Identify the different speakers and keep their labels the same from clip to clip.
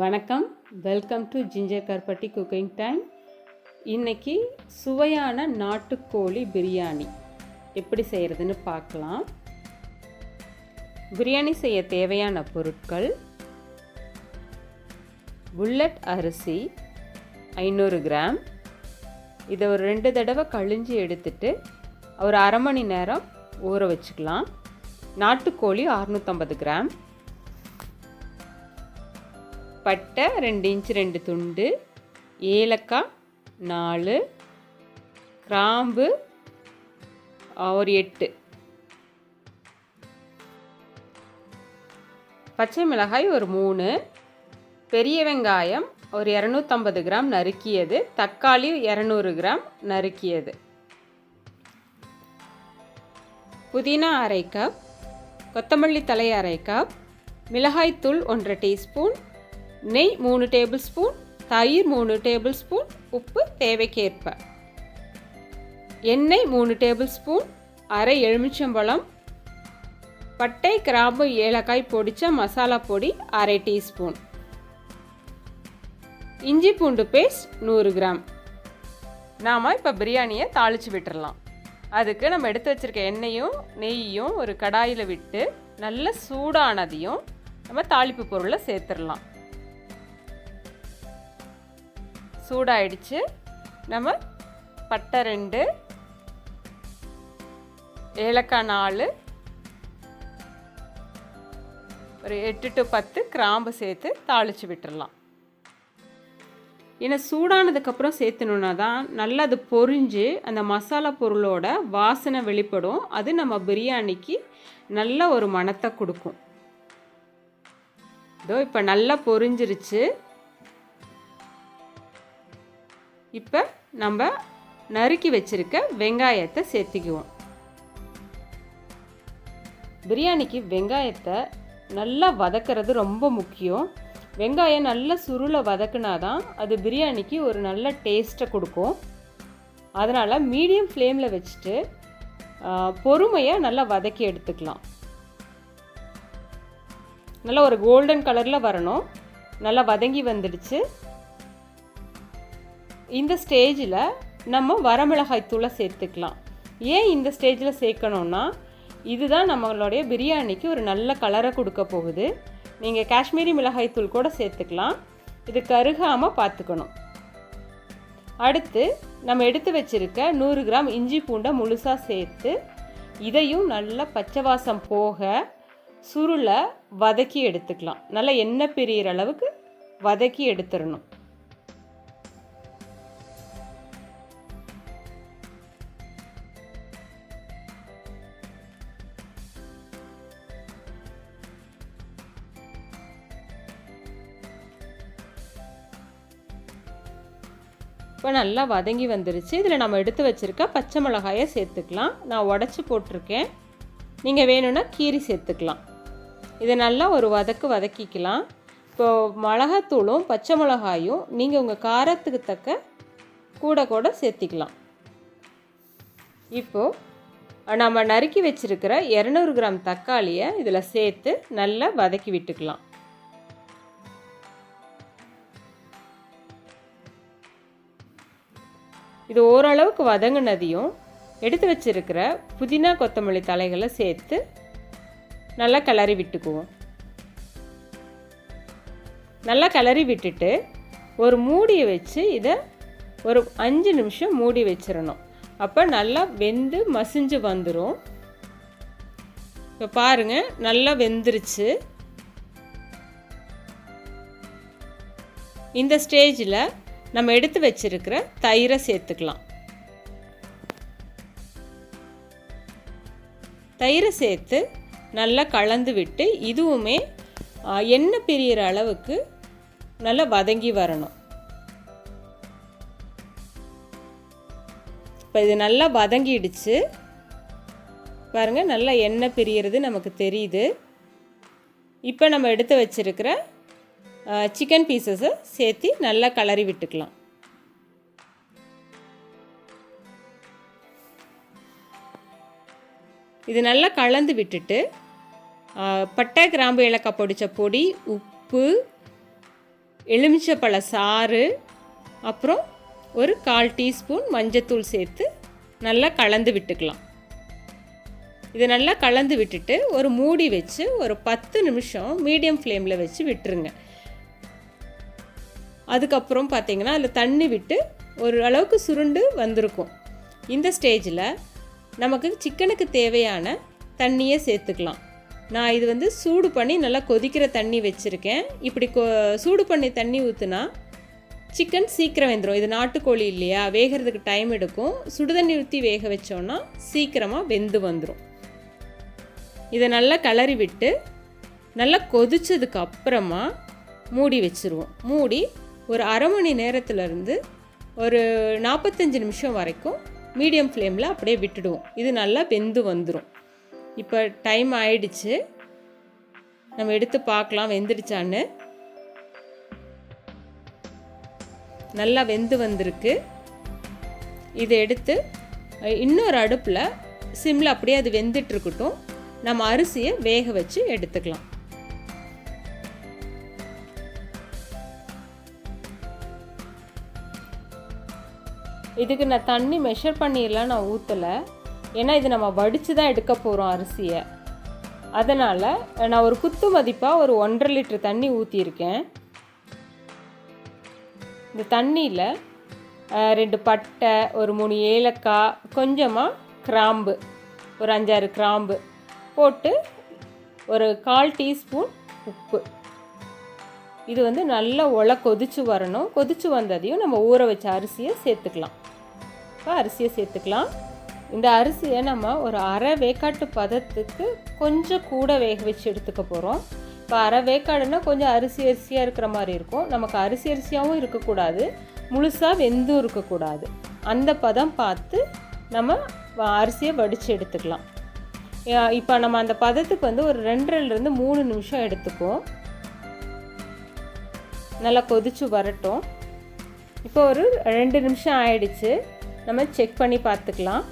Speaker 1: வணக்கம், welcome to ginger கருப்பட்டி cooking time. இன்றைக்கி சுவையான நாட்டுக்கோழி பிரியாணி எப்படி செய்கிறதுன்னு பார்க்கலாம். பிரியாணி செய்ய தேவையான பொருட்கள்: புல்லட் அரிசி 500 கிராம். இதை ஒரு 2 தடவை கழிஞ்சி எடுத்துட்டு ஒரு அரை மணி நேரம் ஊற வச்சுக்கலாம். நாட்டுக்கோழி 650 கிராம். பட்டை 2 இன்ச் 2 துண்டு, ஏலக்காய் 4, கிராம்பு ஒரு 8, பச்சை மிளகாய் ஒரு 3, பெரிய வெங்காயம் ஒரு 250 கிராம் நறுக்கியது, தக்காளி 200 கிராம் நறுக்கியது, புதினா அரை கப், கொத்தமல்லி தழை அரை கப், மிளகாய்த்தூள் 1 டீஸ்பூன், நெய் 3 டேபிள் ஸ்பூன், தயிர் 3 டேபிள் ஸ்பூன், உப்பு தேவைக்கேற்ப, எண்ணெய் 3 டேபிள் ஸ்பூன், அரை எலுமிச்சம்பழம், பட்டை கிராம்பு ஏலக்காய் பொடித்த மசாலா பொடி அரை டீஸ்பூன், இஞ்சி பூண்டு பேஸ்ட் 100 கிராம். நாம் இப்போ பிரியாணியை தாளித்து விட்டுறலாம். அதுக்கு நம்ம எடுத்து வச்சுருக்க எண்ணெயும் நெய்யும் ஒரு கடாயில் விட்டு நல்ல சூடானதையும் நம்ம தாளிப்பு பொருளை சேர்த்துடலாம். சூடாயிடுச்சு. நம்ம பட்டை 2, ஏலக்காய் 4, ஒரு 8 to 10 கிராம்பு சேர்த்து தாளித்து விட்டுடலாம். ஏன்னா சூடானதுக்கப்புறம் சேர்த்துணுன்னா தான் நல்லா அது பொரிஞ்சு அந்த மசாலா பொருளோட வாசனை வெளிப்படும். அது நம்ம பிரியாணிக்கு நல்ல ஒரு மணத்தை கொடுக்கும். இதோ இப்போ நல்லா பொரிஞ்சிருச்சு. இப்போ நம்ம நறுக்கி வச்சுருக்க வெங்காயத்தை சேர்த்துக்குவோம். பிரியாணிக்கு வெங்காயத்தை நல்லா வதக்கிறது ரொம்ப முக்கியம். வெங்காயம் நல்லா சுருளை வதக்குனா தான் அது பிரியாணிக்கு ஒரு நல்ல டேஸ்ட்டை கொடுக்கும். அதனால் மீடியம் ஃப்ளேமில் வச்சுட்டு பொறுமையாக நல்லா வதக்கி எடுத்துக்கலாம். நல்லா ஒரு கோல்டன் கலரில் வரணும். நல்லா வதங்கி வந்துடுச்சு. இந்த ஸ்டேஜில் நம்ம வரமிளகாய் தூளை சேர்த்துக்கலாம். ஏன் இந்த ஸ்டேஜில் சேர்க்கணுன்னா, இதுதான் நம்மளுடைய பிரியாணிக்கு ஒரு நல்ல கலரை கொடுக்க போகுது. நீங்கள் காஷ்மீரி மிளகாய் தூள் கூட சேர்த்துக்கலாம். இது கருகாமல் பார்த்துக்கணும். அடுத்து நம்ம எடுத்து வச்சுருக்க 100 கிராம் இஞ்சி பூண்டை முழுசாக சேர்த்து இதையும் நல்லா பச்சை வாசம் போக சுருளை வதக்கி எடுத்துக்கலாம். நல்லா எண்ணெய் பிரியிற அளவுக்கு வதக்கி எடுத்துடணும். இப்போ நல்லா வதங்கி வந்துருச்சு. இதில் நம்ம எடுத்து வச்சுருக்க பச்சை மிளகாயை சேர்த்துக்கலாம். நான் உடச்சி போட்டிருக்கேன். நீங்கள் வேணும்னா கீரி சேர்த்துக்கலாம். இதை நல்லா ஒரு வதக்கிக்கலாம். இப்போது மிளகாத்தூளும் பச்சை மிளகாயும் நீங்கள் உங்கள் காரத்துக்கு தக்க கூட சேர்த்திக்கலாம். இப்போது நம்ம நறுக்கி வச்சுருக்கிற 200 கிராம் தக்காளியை இதில் சேர்த்து நல்லா வதக்கி விட்டுக்கலாம். இது ஓரளவுக்கு வதங்கினதையும் எடுத்து வச்சுருக்கிற புதினா கொத்தமல்லி தழைகளை சேர்த்து நல்லா கிளறி விட்டுக்குவோம். நல்லா கிளறி விட்டுட்டு ஒரு மூடியை வச்சு இதை ஒரு 5 நிமிஷம் மூடி வச்சிடணும். அப்போ நல்லா வெந்து மசிஞ்சு வந்துடும். இப்போ பாருங்கள், நல்லா வெந்துருச்சு. இந்த ஸ்டேஜில் நம்ம எடுத்து வச்சிருக்கிற தயிரை சேர்த்துக்கலாம். தயிரை சேர்த்து நல்லா கலந்து விட்டு இதுவுமே எண்ணெய் பிரியிற அளவுக்கு நல்லா வதங்கி வரணும். இப்போ இது நல்லா வதங்கிடுச்சு. பாருங்கள், நல்லா எண்ணெய் பிரியிறது நமக்கு தெரியுது. இப்போ நம்ம எடுத்து வச்சிருக்கிற சிக்கன் பீசஸை சேர்த்து நல்லா கிளறி விட்டுக்கலாம். இது நல்லா கலந்து விட்டுட்டு பட்டை கிராம்பு ஏலக்காய் பொடித்த பொடி, உப்பு, எலுமிச்சப்பழ சாறு, அப்புறம் ஒரு 1/4 டீஸ்பூன் மஞ்சத்தூள் சேர்த்து நல்லா கலந்து விட்டுக்கலாம். இது நல்லா கலந்து விட்டுட்டு ஒரு மூடி வச்சு ஒரு 10 நிமிஷம் மீடியம் ஃப்ளேமில் வச்சு விட்டுருங்க. அதுக்கப்புறம் பார்த்திங்கன்னா அதில் தண்ணி விட்டு ஒரு அளவுக்கு சுருண்டு வந்திருக்கும். இந்த ஸ்டேஜில் நமக்கு சிக்கனுக்கு தேவையான தண்ணியை சேர்த்துக்கலாம். நான் இது வந்து சூடு பண்ணி நல்லா கொதிக்கிற தண்ணி வச்சுருக்கேன். இப்படி சூடு பண்ணி தண்ணி ஊற்றுனா சிக்கன் சீக்கிரம் வெந்துடும். இது நாட்டுக்கோழி இல்லையா, வேகிறதுக்கு டைம் எடுக்கும். சுடுதண்ணி ஊற்றி வேக வச்சோன்னா சீக்கிரமாக வெந்து வந்துடும். இதை நல்லா கிளறி விட்டு நல்லா கொதிச்சதுக்கு அப்புறமா மூடி வச்சுருவோம். மூடி ஒரு அரை மணி நேரத்துலேருந்து ஒரு 45 நிமிஷம் வரைக்கும் மீடியம் ஃப்ளேமில் அப்படியே விட்டுடுவோம். இது நல்லா வெந்து வந்துடும். இப்போ டைம் ஆயிடுச்சு, நம்ம எடுத்து பார்க்கலாம் வெந்துடுச்சான்னு. நல்லா வெந்து வந்திருக்கு. இதை எடுத்து இன்னொரு அடுப்பில் சிம்மில் அப்படியே அது வெந்துட்டுருக்கட்டும். நம்ம அரிசியை வேக வச்சு எடுத்துக்கலாம். இதுக்கு நான் தண்ணி மெஷர் பண்ணிடலாம் நான் ஊற்றலை. ஏன்னா இது நம்ம வடித்து தான் எடுக்க போகிறோம் அரிசியை. அதனால் நான் ஒரு குத்து மதிப்பாக ஒரு 1.5 லிட்டர் தண்ணி ஊற்றியிருக்கேன். இந்த தண்ணியில் 2 பட்டை, ஒரு 3 ஏலக்காய், கொஞ்சமாக கிராம்பு, ஒரு 5-6 கிராம்பு போட்டு ஒரு 1/4 டீஸ்பூன் உப்பு. இது வந்து நல்லா கொதிச்சு வரணும். கொதிச்சு வந்ததையும் நம்ம ஊற வச்ச அரிசியை சேர்த்துக்கலாம். இப்போ அரிசியை சேர்த்துக்கலாம். இந்த அரிசியை நம்ம ஒரு அரை வேக்காட்டு பதத்துக்கு கொஞ்சம் கூட வேக வச்சு எடுத்துக்க போகிறோம். இப்போ அரை வேக்காடுன்னா கொஞ்சம் அரிசியாக இருக்கிற மாதிரி இருக்கும். நமக்கு அரிசியாகவும் இருக்கக்கூடாது, முழுசாக வெந்தும் இருக்கக்கூடாது. அந்த பதம் பார்த்து நம்ம அரிசியை வடித்து எடுத்துக்கலாம். இப்போ நம்ம அந்த பதத்துக்கு வந்து ஒரு 2-3 நிமிஷம் எடுத்துக்குவோம். நல்லா கொதிச்சு வரட்டும். இப்போ ஒரு 2 நிமிஷம் ஆயிடுச்சு. நம்ம செக் பண்ணி பார்த்துக்கலாம்.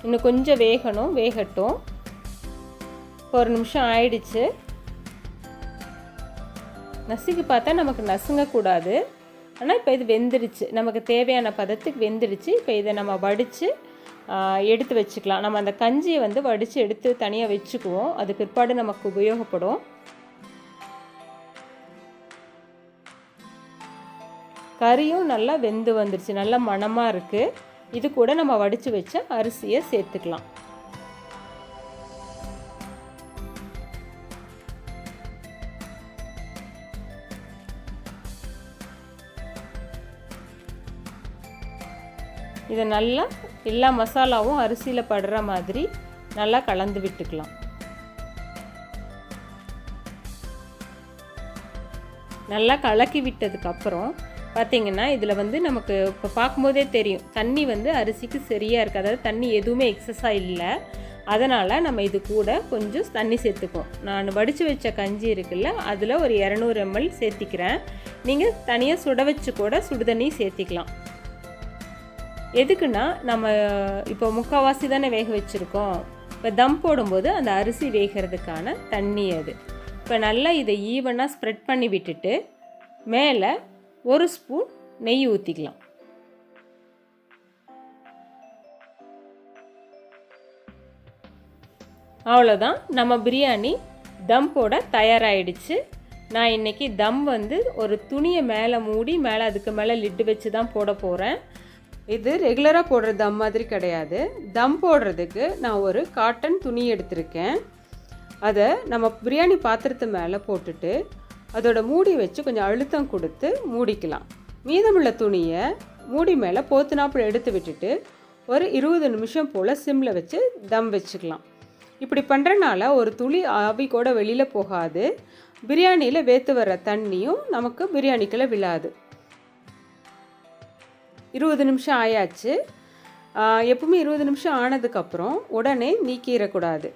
Speaker 1: இன்னும் கொஞ்சம் வேகட்டும். இப்போ 1 நிமிஷம் ஆயிடுச்சு. நசுக்கி பார்த்தா நமக்கு நசுங்கக்கூடாது. ஆனால் இப்போ இது வெந்துடுச்சு, நமக்கு தேவையான பதத்துக்கு வெந்துடுச்சு. இப்போ இதை நம்ம வடித்து எடுத்து வச்சுக்கலாம். நம்ம அந்த கஞ்சியை வந்து வடித்து எடுத்து தனியாக வச்சுக்குவோம். அது பிற்பாடு நமக்கு உபயோகப்படும். கறியும் நல்லா வெந்து வந்துடுச்சு, நல்லா மணமாக இருக்குது. இது கூட நம்ம வடித்து வச்ச அரிசியை சேர்த்துக்கலாம். இதை நல்லா எல்லா மசாலாவும் அரிசியில் படுற மாதிரி நல்லா கலந்து விட்டுக்கலாம். நல்லா கலக்கி விட்டதுக்கப்புறம் பார்த்திங்கன்னா இதில் வந்து நமக்கு இப்போ பார்க்கும்போதே தெரியும் தண்ணி வந்து அரிசிக்கு சரியாக இருக்குது. அதாவது தண்ணி எதுவுமே எக்ஸஸாக இல்லை. அதனால் நம்ம இது கூட கொஞ்சம் தண்ணி சேர்த்துக்குவோம். நான் வடித்து வச்ச கஞ்சி இருக்குல்ல, அதில் ஒரு 200 ml சேர்த்திக்கிறேன். நீங்கள் தனியாக சுட வச்சு கூட சுடுதண்ணி சேர்த்திக்கலாம். எதுக்குன்னா நம்ம இப்போ முக்கால்வாசி தானே வேக வச்சுருக்கோம். இப்போ தம் போடும்போது அந்த அரிசி வேகிறதுக்கான தண்ணி அது. இப்போ நல்லா இதை ஈவனாக ஸ்ப்ரெட் பண்ணி விட்டுட்டு மேலே 1 ஸ்பூன் நெய் ஊற்றிக்கலாம். அவ்வளோதான், நம்ம பிரியாணி தம் போட தயாராகிடுச்சு. நான் இன்றைக்கி தம் வந்து ஒரு துணியை மேலே மூடி மேலே அதுக்கு மேலே லிட்டு வச்சு தான் போட போகிறேன். இது ரெகுலராக போடுற தம் மாதிரி கிடையாது. தம் போடுறதுக்கு நான் ஒரு காட்டன் துணி எடுத்திருக்கேன். அதை நம்ம பிரியாணி பாத்திரத்து மேலே போட்டுட்டு அதோட மூடி வச்சு கொஞ்சம் அழுத்தம் கொடுத்து மூடிக்கலாம். மீதமுள்ள துணியை மூடி மேலே போத்துனாப்புல எடுத்து விட்டுட்டு ஒரு 20 நிமிஷம் போல் சிம்மில் வச்சு தம் வச்சுக்கலாம். இப்படி பண்ணுறனால ஒரு துளி ஆவி கூட வெளியில் போகாது. பிரியாணியில் வேத்து வர தண்ணியும் நமக்கு பிரியாணிக்குள்ளே விழாது. 20 நிமிஷம் ஆயாச்சு. எப்பவுமே 20 நிமிஷம் ஆனதுக்கப்புறம் உடனே நீக்கிடக்கூடாது.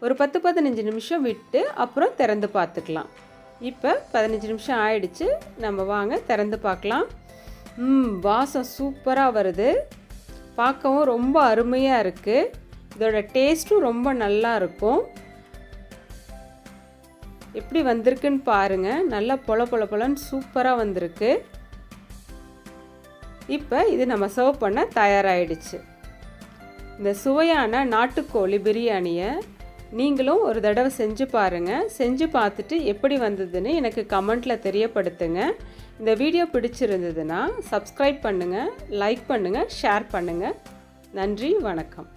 Speaker 1: ஒரு 10-15 நிமிஷம் விட்டு அப்புறம் திறந்து பார்த்துக்கலாம். இப்போ 15 நிமிஷம் ஆயிடுச்சு. நம்ம வாங்க திறந்து பார்க்கலாம். வாசம் சூப்பராக வருது. பார்க்கவும் ரொம்ப அருமையாக இருக்குது. இதோட டேஸ்ட்டும் ரொம்ப நல்லா இருக்கும். எப்படி வந்திருக்குன்னு பாருங்கள். நல்லா பொல பொல பொலன்னு சூப்பராக வந்திருக்கு. இப்போ இது நம்ம சர்வ் பண்ண தயாராகிடுச்சு. இந்த சுவையான நாட்டுக்கோழி பிரியாணியை நீங்களும் ஒரு தடவை செஞ்சு பாருங்கள். செஞ்சு பார்த்துட்டு எப்படி வந்ததுன்னு எனக்கு கமெண்ட்டில் தெரியப்படுத்துங்க. இந்த வீடியோ பிடிச்சிருந்ததுன்னா சப்ஸ்கிரைப் பண்ணுங்கள், லைக் பண்ணுங்கள், ஷேர் பண்ணுங்கள். நன்றி, வணக்கம்.